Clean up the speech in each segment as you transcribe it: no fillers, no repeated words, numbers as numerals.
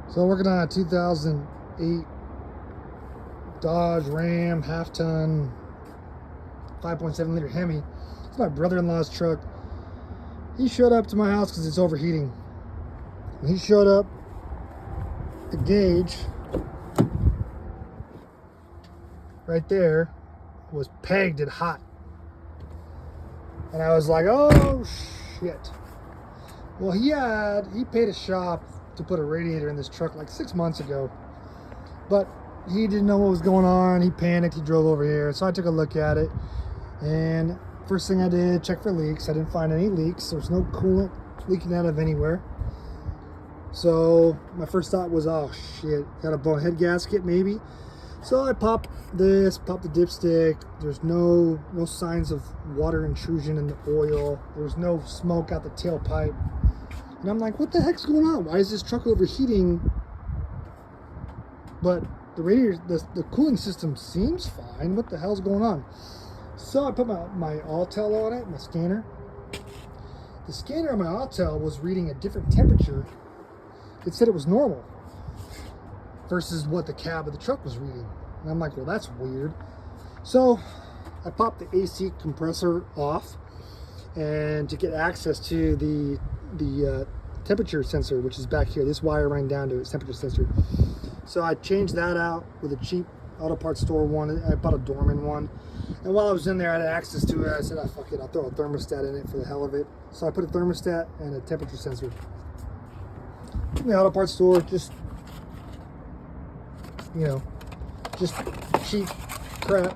So I'm working on a 2008 Dodge Ram half-ton 5.7 liter Hemi. It's my brother-in-law's truck. He showed up to my house because it's overheating. When he showed up, the gauge right there was pegged at hot. And I was like, oh shit. Well, he paid a shop to put a radiator in this truck like 6 months ago, but he didn't know what was going on. He panicked. He drove over here, so I took a look at it, and first thing I did, check for leaks. I didn't find any leaks. There's no coolant leaking out of anywhere. So my first thought was, oh shit, got a blown head gasket maybe. So I popped the dipstick. There's no signs of water intrusion in the oil. There's no smoke out the tailpipe. And I'm like, what the heck's going on? Why is this truck overheating? But the radiator, the cooling system seems fine. What the hell's going on? So I put my Autel on it, my scanner. The scanner on my Autel was reading a different temperature. It said it was normal versus what the cab of the truck was reading. And I'm like, well, that's weird. So I popped the AC compressor off, and to get access to the temperature sensor, which is back here, this wire running down to its temperature sensor. So I changed that out with a cheap auto parts store one. I bought a Dorman one. And while I was in there, I had access to it. I said, oh, fuck it, I'll throw a thermostat in it for the hell of it. So I put a thermostat and a temperature sensor in the auto parts store, just cheap crap,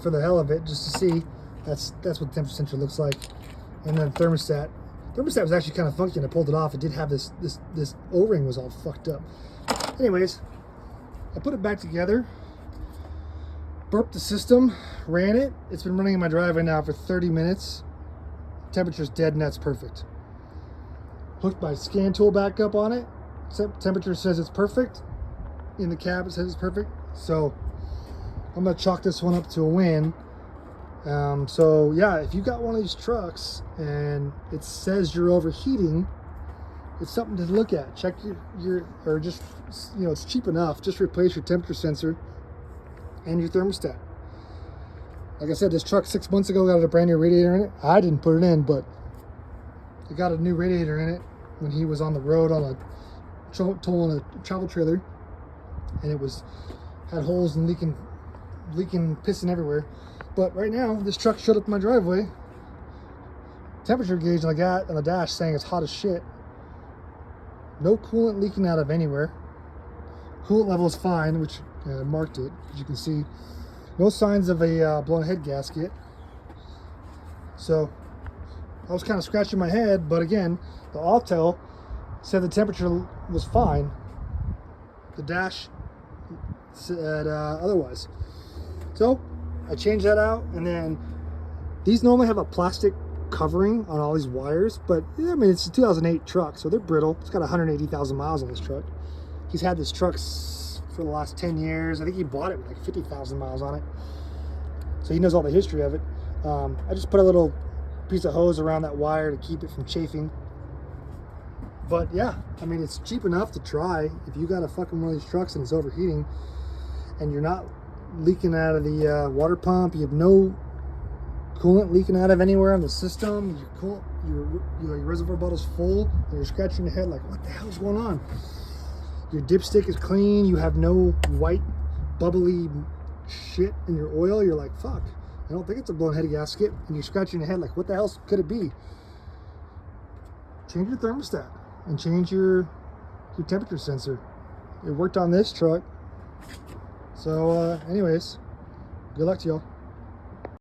for the hell of it, just to see. That's what the temperature sensor looks like. And then thermostat was actually kind of funky, and I pulled it off. It did have this O-ring was all fucked up. Anyways, I put it back together, burped the system, ran it. It's been running in my driveway now for 30 minutes. Temperature's dead, and that's perfect. Hooked my scan tool back up on it. Temperature says it's perfect. In the cab it says it's perfect. So I'm gonna chalk this one up to a win. So yeah, if you got one of these trucks and it says you're overheating, it's something to look at. Check or just, it's cheap enough. Just replace your temperature sensor and your thermostat. Like I said, this truck 6 months ago got a brand new radiator in it. I didn't put it in, but it got a new radiator in it when he was on the road on a towing a travel trailer, and it had holes and leaking pissing everywhere. But right now, this truck showed up in my driveway. Temperature gauge I got on the dash saying it's hot as shit. No coolant leaking out of anywhere. Coolant level is fine, which I marked it, as you can see. No signs of a blown head gasket. So I was kind of scratching my head, but again, the Autel said the temperature was fine. The dash said otherwise. So I changed that out, and then these normally have a plastic covering on all these wires, but I mean, it's a 2008 truck, so they're brittle. It's got 180,000 miles on this truck. He's had this truck for the last 10 years. I think he bought it with like 50,000 miles on it, so he knows all the history of it. I just put a little piece of hose around that wire to keep it from chafing. But yeah, I mean, it's cheap enough to try. If you got a fucking one of these trucks and it's overheating and you're not leaking out of the water pump, you have no coolant leaking out of anywhere on the system, your reservoir bottle's full, and you're scratching your head like, what the hell's going on? Your dipstick is clean, you have no white bubbly shit in your oil, you're like, fuck, I don't think it's a blown head gasket, and you're scratching your head like, what the hell could it be? Change your thermostat and change your temperature sensor. It worked on this truck. So anyways, good luck to y'all.